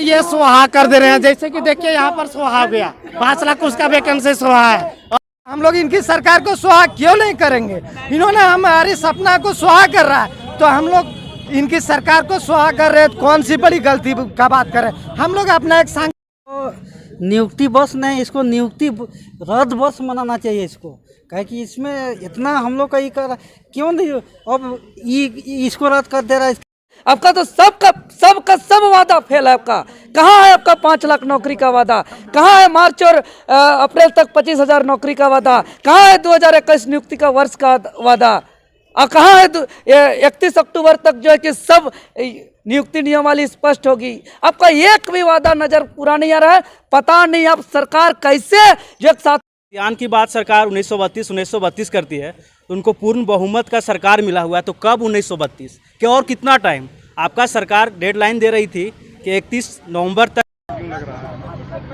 ये सुहा कर दे रहे हैं, जैसे कि देखिए यहाँ पर सुहा हो गया, 5 लाख उसका वैकेंसी सुहा है। और हम लोग इनकी सरकार को सुहा क्यों नहीं करेंगे? इन्होंने हमारी सपना को सुहा कर रहा है, तो हम लोग इनकी सरकार को सुहा कर रहे हैं। कौन सी बड़ी गलती का बात करें? हम लोग अपना एक नियुक्ति बस नहीं, इसको नियुक्ति रद्द बस मनाना चाहिए इसको, कहे कि इसमें इतना हम लोग का ही कर क्यों नहीं, अब इसको रद्द कर दे रहा है। आपका तो सबका सब वादा फेल है। आपका कहाँ है? आपका 5 लाख नौकरी का वादा कहाँ है? मार्च और अप्रैल तक 25,000 नौकरी का वादा कहाँ है? 2021 नियुक्ति का वर्ष का वादा कहाँ है? 31 अक्टूबर तक जो है कि सब नियुक्ति नियमावली स्पष्ट होगी। आपका एक भी वादा नजर पूरा नहीं आ रहा है। पता नहीं आप सरकार कैसे जो एक साथ यान की बात सरकार 1932 करती है, तो उनको पूर्ण बहुमत का सरकार मिला हुआ है, तो कब 1932 कि और कितना टाइम? आपका सरकार डेडलाइन दे रही थी कि 31 नवंबर तक।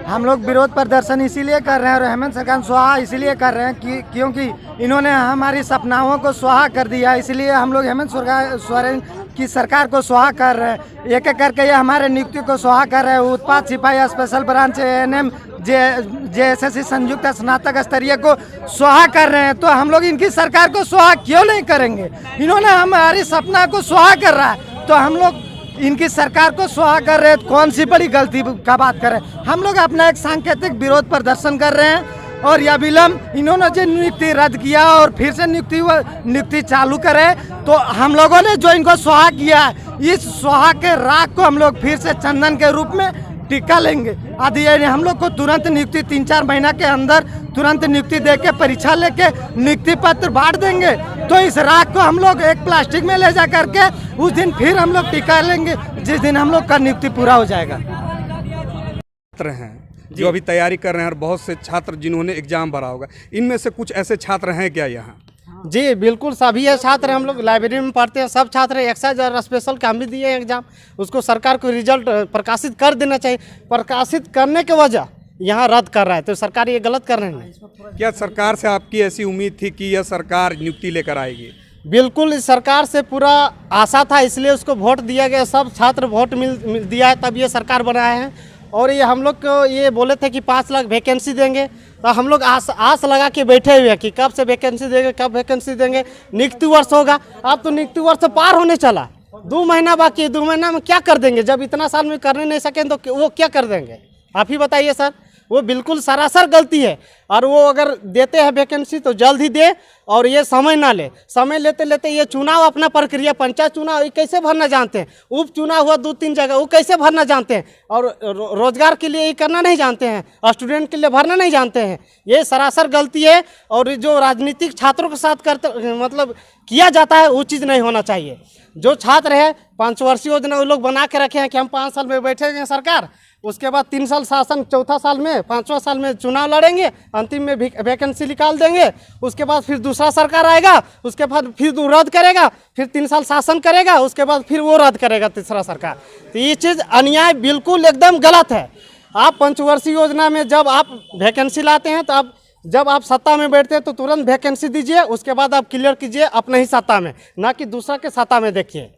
हम लोग विरोध प्रदर्शन इसीलिए कर रहे हैं और हेमंत सरकार सुहा इसीलिए कर रहे हैं क्योंकि इन्होंने हमारी सपनाओं को सुहा कर दिया। इसलिए हम लोग हेमंत सोरेन की सरकार को सुहा कर रहे हैं। एक एक करके ये हमारे नियुक्ति को सुहा कर रहे हैं। उत्पाद सिपाही स्पेशल ब्रांच ANM JSSC संयुक्त स्नातक स्तरीय को सुहा कर रहे हैं, तो हम लोग इनकी सरकार को सुहा क्यों नहीं करेंगे? इन्होंने हमारी सपना को सुहा कर रहा है, तो हम लोग इनकी सरकार को सुहा कर रहे हैं। कौन सी बड़ी गलती का बात करें? हम लोग अपना एक सांकेतिक विरोध प्रदर्शन कर रहे हैं और यह विलम्ब इन्होंने जो नियुक्ति रद्द किया और फिर से नियुक्ति चालू करे, तो हम लोगों ने जो इनको सुहा किया है, इस सुहा के राख को हम लोग फिर से चंदन के रूप में टिका लेंगे। आदि हम लोग को तुरंत नियुक्ति 3-4 महीना के अंदर तुरंत नियुक्ति देके परीक्षा लेके नियुक्ति पत्र बांट देंगे, तो इस राख को हम लोग एक प्लास्टिक में ले जा करके उस दिन फिर हम लोग टिका लेंगे, जिस दिन हम लोग का नियुक्ति पूरा हो जाएगा। छात्र हैं जो अभी तैयारी कर रहे हैं और बहुत से छात्र जिन्होंने एग्जाम भरा होगा, इनमें से कुछ ऐसे छात्र हैं क्या यहाँ? जी बिल्कुल, सभी ये छात्र हम लोग लाइब्रेरी में पढ़ते हैं। सब छात्र एक्साइज और स्पेशल का हम भी दिए एग्जाम, उसको सरकार को रिजल्ट प्रकाशित कर देना चाहिए। प्रकाशित करने के वजह यहाँ रद्द कर रहा है, तो सरकार ये गलत कर रहे हैं। क्या सरकार से आपकी ऐसी उम्मीद थी कि यह सरकार नियुक्ति लेकर आएगी? बिल्कुल, इस सरकार से पूरा आशा था, इसलिए उसको वोट दिया गया। सब छात्र वोट मिल दिया है, तब ये सरकार बनाए हैं। और ये हम लोग को ये बोले थे कि 5 लाख वैकेंसी देंगे, तो हम लोग आस लगा के बैठे हुए हैं कि कब से वैकेंसी देंगे, कब वैकेंसी देंगे। नियुक्ति वर्ष होगा, अब तो नियुक्ति वर्ष पार होने चला, 2 महीना बाकी है। 2 महीना में क्या कर देंगे? जब इतना साल में करने नहीं सकें तो वो क्या कर देंगे? आप ही बताइए सर। वो बिल्कुल सरासर गलती है, और वो अगर देते हैं वैकेंसी तो जल्द ही दे, और ये समय ना ले। समय लेते लेते ये चुनाव अपना प्रक्रिया, पंचायत चुनाव ये कैसे भरना जानते हैं, उप चुनाव हुआ 2-3 जगह, वो कैसे भरना जानते हैं, और रोजगार के लिए ये करना नहीं जानते हैं, स्टूडेंट के लिए भरना नहीं जानते हैं। ये सरासर गलती है, और जो राजनीतिक छात्रों के साथ करते मतलब किया जाता है, वो चीज़ नहीं होना चाहिए। जो छात्र है 5 वर्षीय योजना वो लोग बना के रखे हैं कि हम 5 साल में बैठेंगे सरकार, उसके बाद 3 साल शासन, 4था साल में 5वां साल में चुनाव लड़ेंगे, अंतिम में वैकेंसी निकाल देंगे। उसके बाद फिर दूसरा सरकार आएगा, उसके बाद फिर रद्द करेगा, फिर 3 साल शासन करेगा, उसके बाद फिर वो रद्द करेगा तीसरा सरकार। तो ये चीज़ अन्याय बिल्कुल एकदम गलत है। आप पंचवर्षीय योजना में जब आप वैकेंसी लाते हैं, तो जब आप सत्ता में बैठते हैं तो तुरंत वैकेंसी दीजिए, उसके बाद आप क्लियर कीजिए अपने ही सत्ता में, ना कि दूसरा के सत्ता में देखिए।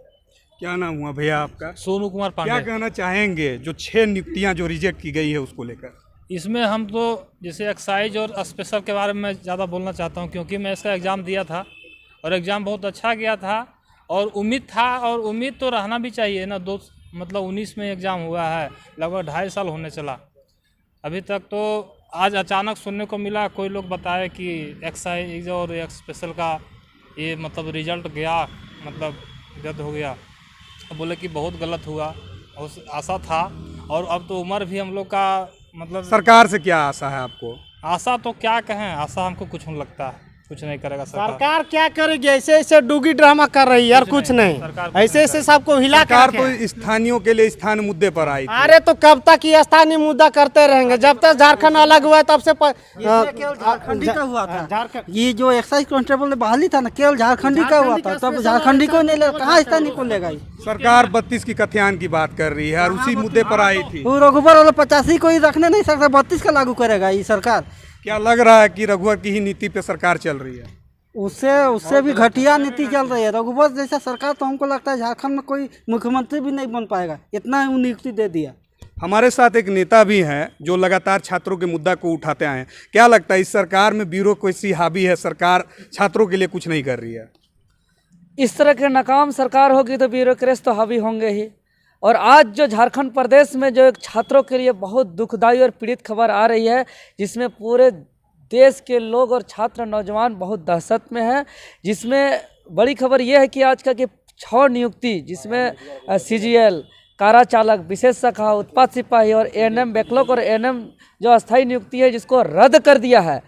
क्या नाम हुआ भैया आपका? सोनू कुमार पांडे। क्या कहना चाहेंगे जो 6 नियुक्तियां जो रिजेक्ट की गई है उसको लेकर? इसमें हम तो जैसे एक्साइज और स्पेशल के बारे में ज़्यादा बोलना चाहता हूं, क्योंकि मैं इसका एग्ज़ाम दिया था और एग्ज़ाम बहुत अच्छा गया था, और उम्मीद था, और उम्मीद तो रहना भी चाहिए ना। 19 में एग्ज़ाम हुआ है, लगभग 2.5 साल होने चला अभी तक। तो आज अचानक सुनने को मिला, कोई लोग बताए कि एक्साइज और स्पेशल का ये मतलब रिजल्ट गया, मतलब रद्द हो गया। बोले कि बहुत गलत हुआ, आशा था। और अब तो उम्र भी हम लोग का मतलब। सरकार से क्या आशा है आपको? आशा तो क्या कहें, आशा हमको कुछ नहीं लगता है, कुछ नहीं करेगा सरकार। क्या करेगी? ऐसे डूगी ड्रामा कर रही है यार, कुछ नहीं। ऐसे सबको हिला सरकार तो स्थानीयों के लिए स्थानीय मुद्दे पर आई। अरे तो कब तक ये स्थानीय मुद्दा करते रहेंगे? जब तक झारखंड अलग हुआ है तब से झारखंडी का हुआ था। ये जो एक्साइज कांस्टेबल बहाली था ना, केवल झारखंडी का हुआ था, तब झारखंडी को नहीं ले, कहाँ स्थानीय को लेगा? सरकार 32 की कथियान की बात कर रही है और उसी मुद्दे पर आई थी। वो रघुबर वाला 85 को ही रखने नहीं सकता, 32 का लागू करेगा ये सरकार। क्या लग रहा है कि रघुवर की ही नीति पे सरकार चल रही है? उससे भी घटिया नीति चल रही है। रघुवर जैसा सरकार तो हमको लगता है झारखंड में कोई मुख्यमंत्री भी नहीं बन पाएगा, इतना नियुक्ति दे दिया। हमारे साथ एक नेता भी हैं जो लगातार छात्रों के मुद्दा को उठाते आए हैं। क्या लगता है इस सरकार में ब्यूरोक्रेसी हावी है, सरकार छात्रों के लिए कुछ नहीं कर रही है? इस तरह की नाकाम सरकार होगी तो ब्यूरोक्रेसी तो हावी होंगे ही। और आज जो झारखंड प्रदेश में जो एक छात्रों के लिए बहुत दुखदाई और पीड़ित खबर आ रही है, जिसमें पूरे देश के लोग और छात्र नौजवान बहुत दहशत में हैं, जिसमें बड़ी खबर यह है कि आज का कि 6 नियुक्ति, जिसमें CGL, कारा चालक, विशेष शाखा, उत्पाद सिपाही और ANM बैकलॉग और ANM जो अस्थायी नियुक्ति है जिसको रद्द कर दिया है।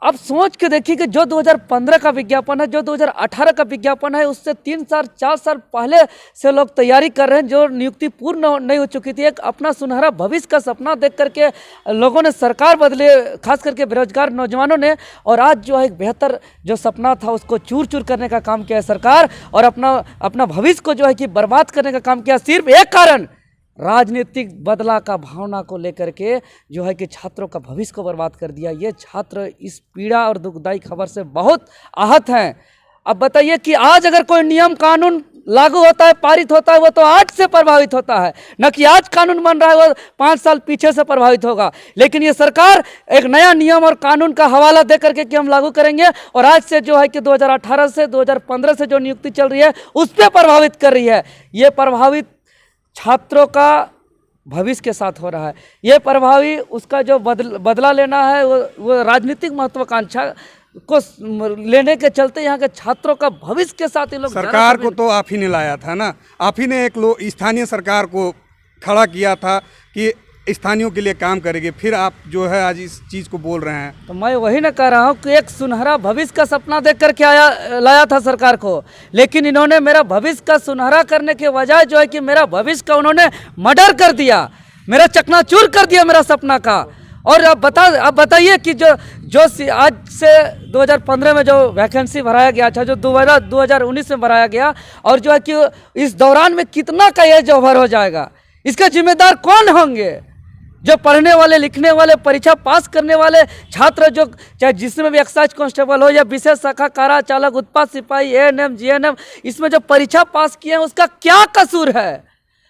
अब सोच के देखिए कि जो 2015 का विज्ञापन है, जो 2018 का विज्ञापन है, उससे 3 साल 4 साल पहले से लोग तैयारी कर रहे हैं। जो नियुक्ति पूर्ण नहीं हो चुकी थी, एक अपना सुनहरा भविष्य का सपना देख करके लोगों ने सरकार बदले, खास करके बेरोजगार नौजवानों ने, और आज जो है एक बेहतर जो सपना था उसको चूर चूर करने का काम किया है सरकार, और अपना भविष्य को जो है कि बर्बाद करने का काम किया, सिर्फ एक कारण राजनीतिक बदला का भावना को लेकर के जो है कि छात्रों का भविष्य को बर्बाद कर दिया। ये छात्र इस पीड़ा और दुखदाई खबर से बहुत आहत हैं। अब बताइए कि आज अगर कोई नियम कानून लागू होता है, पारित होता है, वो तो आज से प्रभावित होता है, न कि आज कानून बन रहा है वो 5 साल पीछे से प्रभावित होगा। लेकिन ये सरकार एक नया नियम और कानून का हवाला दे करके कि हम लागू करेंगे, और आज से जो है कि 2018 से 2015 से जो नियुक्ति चल रही है उस पर प्रभावित कर रही है। ये प्रभावित छात्रों का भविष्य के साथ हो रहा है। ये प्रभावी उसका जो बदला लेना है वो राजनीतिक महत्वाकांक्षा को लेने के चलते यहाँ के छात्रों का भविष्य के साथ ये लोग, सरकार को तो आप ही ने लाया था ना, आप ही ने एक स्थानीय सरकार को खड़ा किया था कि स्थानीयों के लिए काम करेंगे, फिर आप जो है आज इस चीज़ को बोल रहे हैं। तो मैं वही ना कह रहा हूँ कि एक सुनहरा भविष्य का सपना देख करके लाया था सरकार को, लेकिन इन्होंने मेरा भविष्य का सुनहरा करने के बजाय जो है कि मेरा भविष्य का उन्होंने मर्डर कर दिया, मेरा चकनाचूर कर दिया मेरा सपना का। और अब बताइए कि जो आज से 2015 में जो वैकेंसी भराया गया था, जो 2019 में भराया गया, और जो है कि इस दौरान में कितना का एज ओवर हो जाएगा, इसका जिम्मेदार कौन होंगे? जो पढ़ने वाले, लिखने वाले, परीक्षा पास करने वाले छात्र, जो चाहे जिसमें भी एक्साइज कांस्टेबल हो या विशेष शाखा, कारा चालक, उत्पाद सिपाही, ANM, GNM, इसमें जो परीक्षा पास किए हैं उसका क्या कसूर है?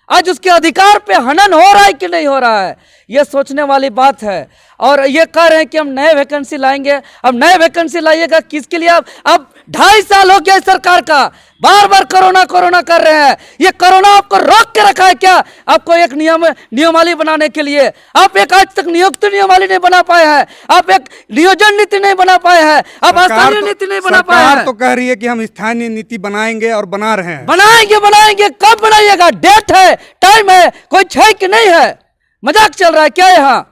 आज उसके अधिकार पे हनन हो रहा है कि नहीं हो रहा है, ये सोचने वाली बात है। और ये कह रहे हैं कि हम नए वैकेंसी लाएंगे। अब नए वैकेंसी लाइएगा किसके लिए? अब 2.5 साल हो गया सरकार का, बार बार कोरोना कर रहे हैं। ये कोरोना आपको रोक के रखा है क्या? आपको एक नियमावली बनाने के लिए आप एक आज तक नियुक्ति नियमावली नहीं बना पाए हैं, आप एक नियोजन नीति नहीं बना पाए हैं, आप स्थानीय नीति नहीं बना पाए हैं। सरकार तो कह रही है कि हम स्थानीय नीति बनाएंगे और बना रहे हैं। बनाएंगे कब बनाइएगा? डेट है, टाइम है, कोई है कि नहीं है? मजाक चल रहा है क्या यहाँ?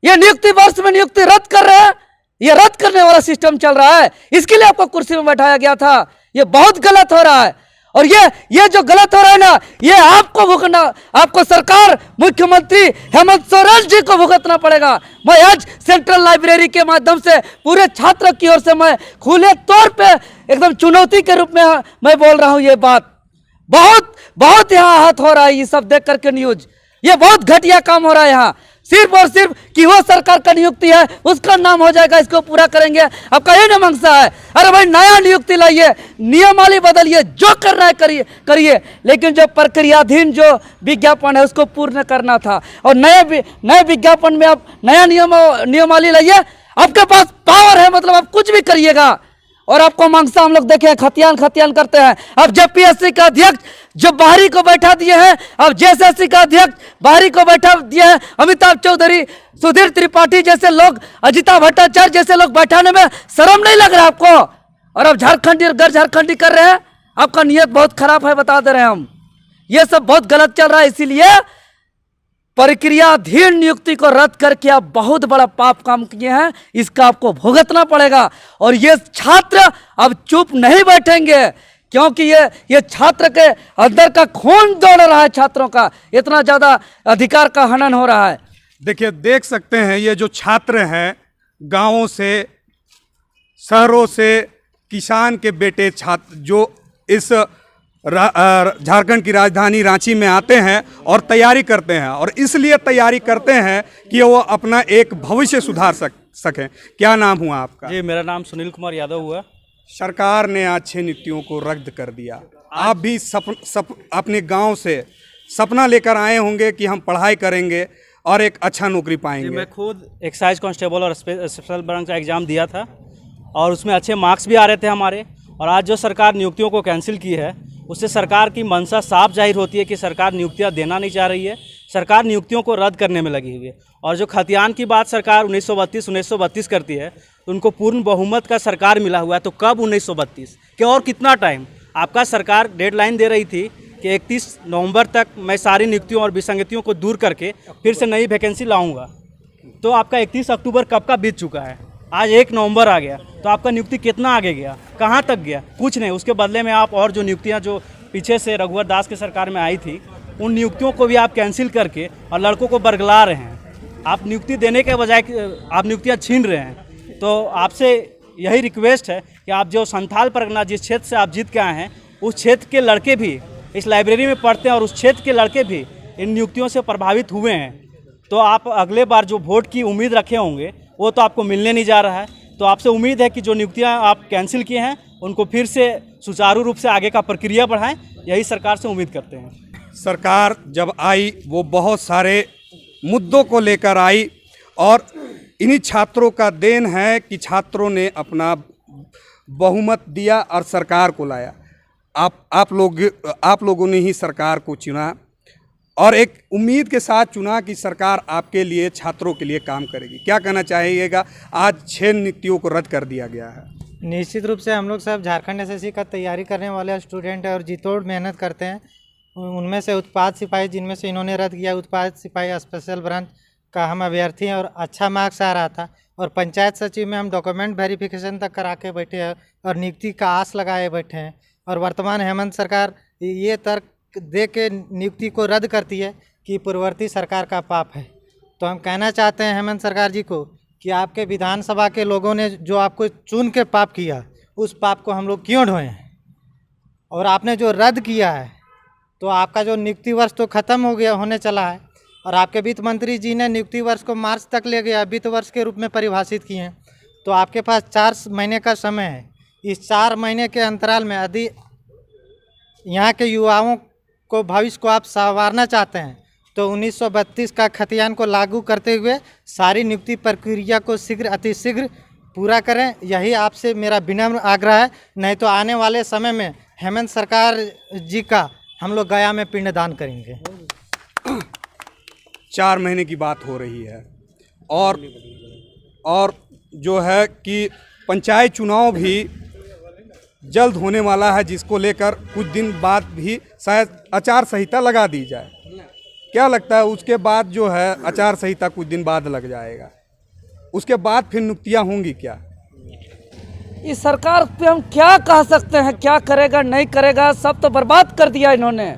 ये नियुक्ति वर्ष में नियुक्ति रद्द कर रहे हैं, ये रद्द करने वाला सिस्टम चल रहा है। इसके लिए आपको कुर्सी में बैठाया गया था। ये बहुत गलत हो रहा है, और ये जो गलत हो रहा है ना, ये आपको भुगतना, आपको सरकार, मुख्यमंत्री हेमंत सोरेन जी को भुगतना पड़ेगा। मैं आज सेंट्रल लाइब्रेरी के माध्यम से पूरे छात्र की ओर से मैं खुले तौर पे एकदम चुनौती के रूप में मैं बोल रहा हूँ। ये बात बहुत यहाँ आहत हो रहा है ये सब देख करके न्यूज। ये बहुत घटिया काम हो रहा है यहाँ, सिर्फ और सिर्फ कि वो सरकार का नियुक्ति है, उसका नाम हो जाएगा, इसको पूरा करेंगे, आपका ये मीमांसा है। अरे भाई नया नियुक्ति लाइए, नियमावली बदलिए, जो करना है करिए, लेकिन जो प्रक्रियाधीन जो विज्ञापन है उसको पूर्ण करना था। और नए विज्ञापन में आप नया नियमावली लाइए, आपके पास पावर है, मतलब आप कुछ भी करिएगा। और आपको मांगसा हम लोग देखे खतियान करते हैं। अब JPSC का अध्यक्ष जो बाहरी को बैठा दिए हैं, अब JSSC का अध्यक्ष बाहरी को बैठा दिए हैं, अमिताभ चौधरी, सुधीर त्रिपाठी जैसे लोग, अजिता भट्टाचार्य जैसे लोग बैठाने में शर्म नहीं लग रहा आपको? और अब झारखंडी और गैर झारखंडी कर रहे हैं। आपका नियत बहुत खराब है, बता दे रहे हैं हम। ये सब बहुत गलत चल रहा है, इसीलिए प्रक्रियाधीन नियुक्ति को रद्द करके आप बहुत बड़ा पाप काम किए हैं, इसका आपको भुगतना पड़ेगा। और ये छात्र अब चुप नहीं बैठेंगे, क्योंकि ये छात्र के अंदर का खून दौड़ रहा है, छात्रों का इतना ज्यादा अधिकार का हनन हो रहा है। देखिए, देख सकते हैं ये जो छात्र हैं, गांवों से, शहरों से, किसान के बेटे छात्र जो इस झारखंड की राजधानी रांची में आते हैं और तैयारी करते हैं, और इसलिए तैयारी करते हैं कि वो अपना एक भविष्य सुधार सकें। क्या नाम हुआ आपका? जी, मेरा नाम सुनील कुमार यादव हुआ। सरकार ने आज 6 नियुक्तियों को रद्द कर दिया। आप भी अपने गांव से सपना लेकर आए होंगे कि हम पढ़ाई करेंगे और एक अच्छा नौकरी जी, पाएंगे। मैं खुद एक्साइज कांस्टेबल और स्पेशल ब्रांच का एग्ज़ाम दिया था और उसमें अच्छे मार्क्स भी आ रहे थे हमारे। और आज जो सरकार नियुक्तियों को कैंसिल की है, उससे सरकार की मंशा साफ जाहिर होती है कि सरकार नियुक्तियां देना नहीं चाह रही है, सरकार नियुक्तियों को रद्द करने में लगी हुई है। और जो खतियान की बात सरकार 1932 करती है, तो उनको पूर्ण बहुमत का सरकार मिला हुआ है। तो कब 1932 के और कितना टाइम? आपका सरकार डेडलाइन दे रही थी कि 31 नवंबर तक मैं सारी नियुक्तियों और विसंगतियों को दूर करके फिर से नई वैकेंसी लाऊंगा। तो आपका 31 अक्टूबर कब का बीत चुका है, आज 1 नवंबर आ गया, तो आपका नियुक्ति कितना आगे गया, कहाँ तक गया? कुछ नहीं। उसके बदले में आप और जो नियुक्तियाँ जो पीछे से रघुवर दास के सरकार में आई थी, उन नियुक्तियों को भी आप कैंसिल करके और लड़कों को बरगला रहे हैं। आप नियुक्ति देने के बजाय आप नियुक्तियाँ छीन रहे हैं। तो आपसे यही रिक्वेस्ट है कि आप जो संथाल परगना जिस क्षेत्र से आप जीत के आए हैं, उस क्षेत्र के लड़के भी इस लाइब्रेरी में पढ़ते हैं और उस क्षेत्र के लड़के भी इन नियुक्तियों से प्रभावित हुए हैं। तो आप अगले बार जो वोट की उम्मीद रखे होंगे वो तो आपको मिलने नहीं जा रहा है। तो आपसे उम्मीद है कि जो नियुक्तियां आप कैंसिल किए हैं उनको फिर से सुचारू रूप से आगे का प्रक्रिया बढ़ाएं, यही सरकार से उम्मीद करते हैं। सरकार जब आई वो बहुत सारे मुद्दों को लेकर आई और इन्हीं छात्रों का देन है कि छात्रों ने अपना बहुमत दिया और सरकार को लाया। आप लोगों ने ही सरकार को चुना और एक उम्मीद के साथ चुना कि सरकार आपके लिए, छात्रों के लिए काम करेगी। क्या कहना चाहिएगा? आज 6 नियुक्तियों को रद्द कर दिया गया है। निश्चित रूप से हम लोग सब झारखंड एसएससी का तैयारी करने वाले स्टूडेंट हैं और जी तोड़ मेहनत करते हैं। उनमें से उत्पाद सिपाही, जिनमें से इन्होंने रद्द किया, उत्पाद सिपाही स्पेशल ब्रांच का हम अभ्यर्थी हैं और अच्छा मार्क्स आ रहा था। और पंचायत सचिव में हम डॉक्यूमेंट वेरिफिकेशन तक करा के बैठे हैं और नियुक्ति का आस लगाए बैठे हैं। और वर्तमान हेमंत सरकार ये तर्क दे के नियुक्ति को रद्द करती है कि पूर्ववर्ती सरकार का पाप है। तो हम कहना चाहते हैं हेमंत सरकार जी को कि आपके विधानसभा के लोगों ने जो आपको चुन के पाप किया, उस पाप को हम लोग क्यों ढोएं? और आपने जो रद्द किया है, तो आपका जो नियुक्ति वर्ष तो ख़त्म हो गया, होने चला है। और आपके वित्त मंत्री जी ने नियुक्ति वर्ष को मार्च तक ले गया, वित्त वर्ष के रूप में परिभाषित किए हैं। तो आपके पास 4 महीने का समय है। इस 4 महीने के अंतराल में यदि यहाँ के युवाओं को, भविष्य को आप संवारना चाहते हैं, तो 1932 का खतियान को लागू करते हुए सारी नियुक्ति प्रक्रिया को अतिशीघ्र पूरा करें। यही आपसे मेरा विनम्र आग्रह है। नहीं तो आने वाले समय में हेमंत सरकार जी का हम लोग गया में पिंडदान करेंगे। 4 महीने की बात हो रही है और जो है कि पंचायत चुनाव भी जल्द होने वाला है, जिसको लेकर कुछ दिन बाद भी शायद आचार संहिता लगा दी जाए। क्या लगता है उसके बाद जो है आचार संहिता कुछ दिन बाद लग जाएगा, उसके बाद फिर नियुक्तियाँ होंगी क्या? इस सरकार पे हम क्या कह सकते हैं? क्या करेगा नहीं करेगा, सब तो बर्बाद कर दिया इन्होंने।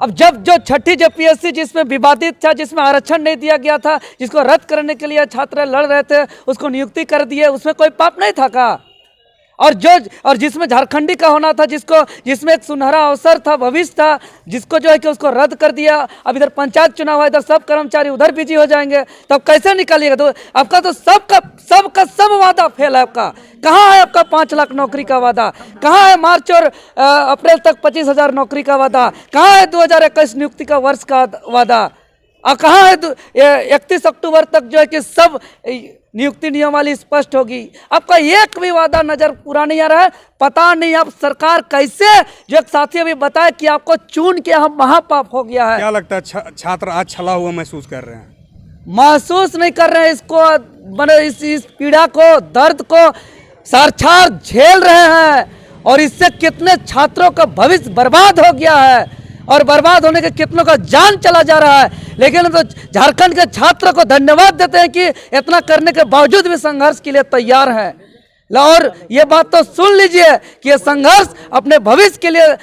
अब जब जो छठी जेपीएससी जिसमें विवादित था, जिसमें आरक्षण नहीं दिया गया था, जिसको रद्द करने के लिए छात्र लड़ रहे थे, उसको नियुक्ति कर दिए, उसमें कोई पाप नहीं था का? और जिसमें झारखंडी का होना था, जिसमें एक सुनहरा अवसर था, भविष्य था, जिसको जो है कि उसको रद्द कर दिया। अब इधर पंचायत चुनाव है, इधर सब कर्मचारी उधर बिजी हो जाएंगे, तब कैसे निकालिएगा? तो आपका तो सब वादा फेल है। आपका कहाँ है? आपका 5 लाख नौकरी का वादा कहाँ है? मार्च और अप्रैल तक 25,000 नौकरी का वादा कहाँ है? 2021 नियुक्ति का वर्ष का वादा कहाँ है? 31 अक्टूबर तक जो है कि सब नियुक्ति नियमावली स्पष्ट होगी। आपका एक भी वादा नजर पूरा नहीं आ रहा है। पता नहीं आप सरकार कैसे, जो एक साथी अभी बताया कि आपको चुन के हम महापाप हो गया है। क्या लगता है छात्र आज छला हुआ महसूस कर रहे हैं? महसूस नहीं कर रहे हैं इसको, मतलब इस पीड़ा को, दर्द को साक्षात झेल रहे हैं। और इससे कितने छात्रों का भविष्य बर्बाद हो गया है और बर्बाद होने के कितनों का जान चला जा रहा है। लेकिन तो झारखंड के छात्रों को धन्यवाद देते हैं कि इतना करने के बावजूद भी संघर्ष के लिए तैयार हैं। और ये बात तो सुन लीजिए कि ये संघर्ष अपने भविष्य के लिए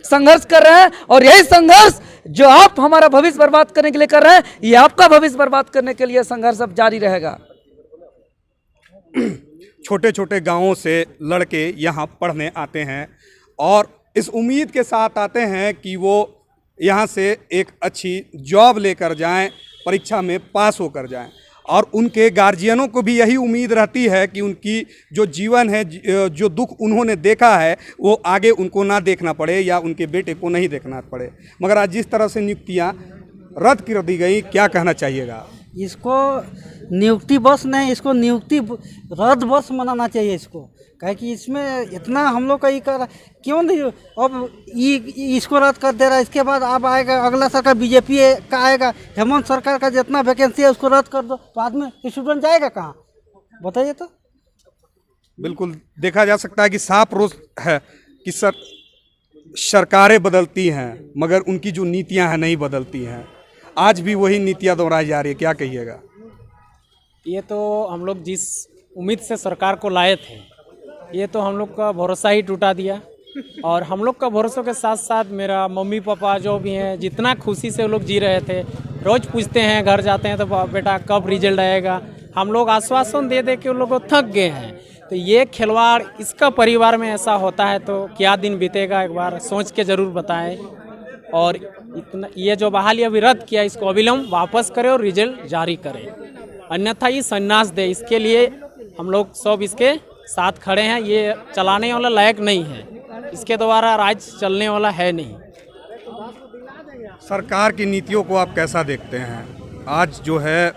संघर्ष कर रहे हैं। और यही संघर्ष जो आप हमारा भविष्य बर्बाद करने के लिए कर रहे हैं, ये आपका भविष्य बर्बाद करने के लिए संघर्ष अब जारी रहेगा। छोटे छोटे गांवों से लड़के यहाँ पढ़ने आते हैं और इस उम्मीद के साथ आते हैं कि वो यहाँ से एक अच्छी जॉब लेकर जाएं, परीक्षा में पास होकर जाएं। और उनके गार्जियनों को भी यही उम्मीद रहती है कि उनकी जो जीवन है, जो दुख उन्होंने देखा है, वो आगे उनको ना देखना पड़े या उनके बेटे को नहीं देखना पड़े। मगर आज जिस तरह से नियुक्तियाँ रद्द कर दी गई, क्या कहना चाहिएगा? इसको नियुक्ति बस नहीं, इसको नियुक्ति रद्द बस मनाना चाहिए इसको। कहे कि इसमें इतना हम लोग का ये कर क्यों नहीं, अब ये इसको रद्द कर दे रहा है, इसके बाद अब आएगा अगला सरकार बीजेपी का आएगा, हेमंत सरकार का जितना वैकेंसी है उसको रद्द कर दो, तो आदमी स्टूडेंट जाएगा कहाँ, बताइए तो। बिल्कुल देखा जा सकता है कि साफ रोज है कि सरकारें बदलती हैं मगर उनकी जो नीतियां हैं नहीं बदलती हैं। आज भी वही नीतियां दोहराई जा रही है, क्या कहिएगा? ये तो हम लोग जिस उम्मीद से सरकार को लाए थे, ये तो हम लोग का भरोसा ही टूटा दिया। और हम लोग का भरोसा के साथ साथ मेरा मम्मी पापा जो भी हैं, जितना खुशी से वो लोग जी रहे थे, रोज़ पूछते हैं, घर जाते हैं तो बेटा कब रिजल्ट आएगा, हम लोग आश्वासन दे दे के उन लोग को थक गए हैं। तो ये खिलवाड़ इसका परिवार में ऐसा होता है तो क्या दिन बीतेगा, एक बार सोच के ज़रूर बताएं। और इतना ये जो बहाली अभी रद्द किया, इसको अविलंब वापस करें और रिजल्ट जारी करें, अन्यथा ये संन्यास दे। इसके लिए हम लोग सब इसके साथ खड़े हैं। ये चलाने वाला लायक नहीं है, इसके द्वारा राज्य चलने वाला है नहीं। सरकार की नीतियों को आप कैसा देखते हैं? आज जो है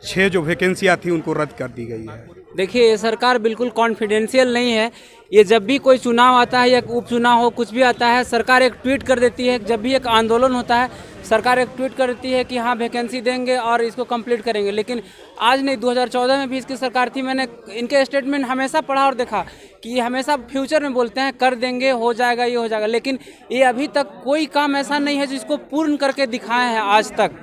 6 जो वैकेंसियाँ थी उनको रद्द कर दी गई है। देखिए, ये सरकार बिल्कुल कॉन्फिडेंशियल नहीं है। ये जब भी कोई चुनाव आता है या उपचुनाव हो, कुछ भी आता है, सरकार एक ट्वीट कर देती है। जब भी एक आंदोलन होता है, सरकार एक ट्वीट कर देती है कि हाँ वैकेंसी देंगे और इसको कंप्लीट करेंगे। लेकिन आज नहीं, 2014 में भी इसकी सरकार थी, मैंने इनके स्टेटमेंट हमेशा पढ़ा और देखा कि ये हमेशा फ्यूचर में बोलते हैं कर देंगे, हो जाएगा, ये हो जाएगा। लेकिन ये अभी तक कोई काम ऐसा नहीं है जिसको पूर्ण करके दिखाए हैं आज तक।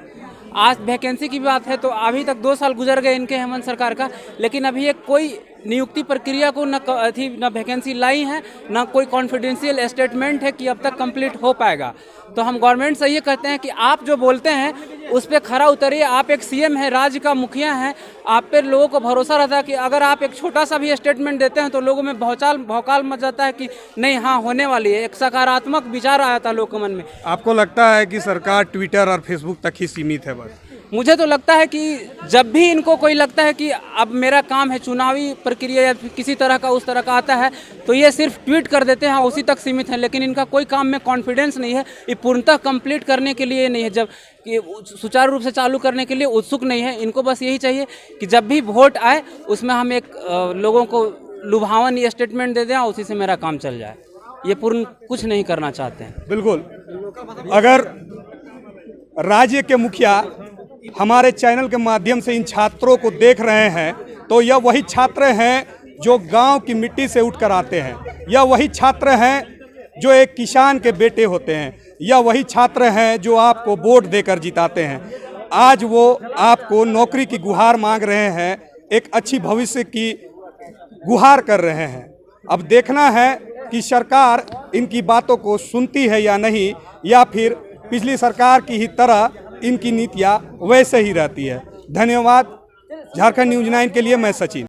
आज वैकेंसी की बात है तो अभी तक 2 साल गुजर गए इनके हेमंत सरकार का, लेकिन अभी एक कोई नियुक्ति प्रक्रिया को न वैकेंसी लाई है, न कोई कॉन्फिडेंशियल स्टेटमेंट है कि अब तक कंप्लीट हो पाएगा। तो हम गवर्नमेंट से ये कहते हैं कि आप जो बोलते हैं उस पर खरा उतरिए। आप एक सीएम है, राज्य का मुखिया हैं, आप पे लोगों को भरोसा रहता है कि अगर आप एक छोटा सा भी स्टेटमेंट देते हैं तो लोगों में भौकाल मच जाता है कि नहीं, हाँ होने वाली है। एक सकारात्मक विचार आया था लोगों के मन में। आपको लगता है कि सरकार ट्विटर और फेसबुक तक ही सीमित है बस? मुझे तो लगता है कि जब भी इनको कोई लगता है कि अब मेरा काम है, चुनावी प्रक्रिया या किसी तरह का उस तरह का आता है, तो ये सिर्फ ट्वीट कर देते हैं, उसी तक सीमित है। लेकिन इनका कोई काम में कॉन्फिडेंस नहीं है, ये पूर्णतः कंप्लीट करने के लिए नहीं है, जब कि सुचारू रूप से चालू करने के लिए उत्सुक नहीं है। इनको बस यही चाहिए कि जब भी वोट आए उसमें हम एक लोगों को लुभावन ये स्टेटमेंट दे दें और उसी से मेरा काम चल जाए। ये पूर्ण कुछ नहीं करना चाहते हैं। बिल्कुल। अगर राज्य के मुखिया हमारे चैनल के माध्यम से इन छात्रों को देख रहे हैं तो यह वही छात्र हैं जो गांव की मिट्टी से उठकर आते हैं। यह वही छात्र हैं जो एक किसान के बेटे होते हैं। यह वही छात्र हैं जो आपको वोट देकर जिताते हैं। आज वो आपको नौकरी की गुहार मांग रहे हैं, एक अच्छी भविष्य की गुहार कर रहे हैं। अब देखना है कि सरकार इनकी बातों को सुनती है या नहीं, या फिर पिछली सरकार की ही तरह इनकी नीतियाँ वैसे ही रहती है। धन्यवाद। झारखंड न्यूज़ 9 के लिए मैं सचिन।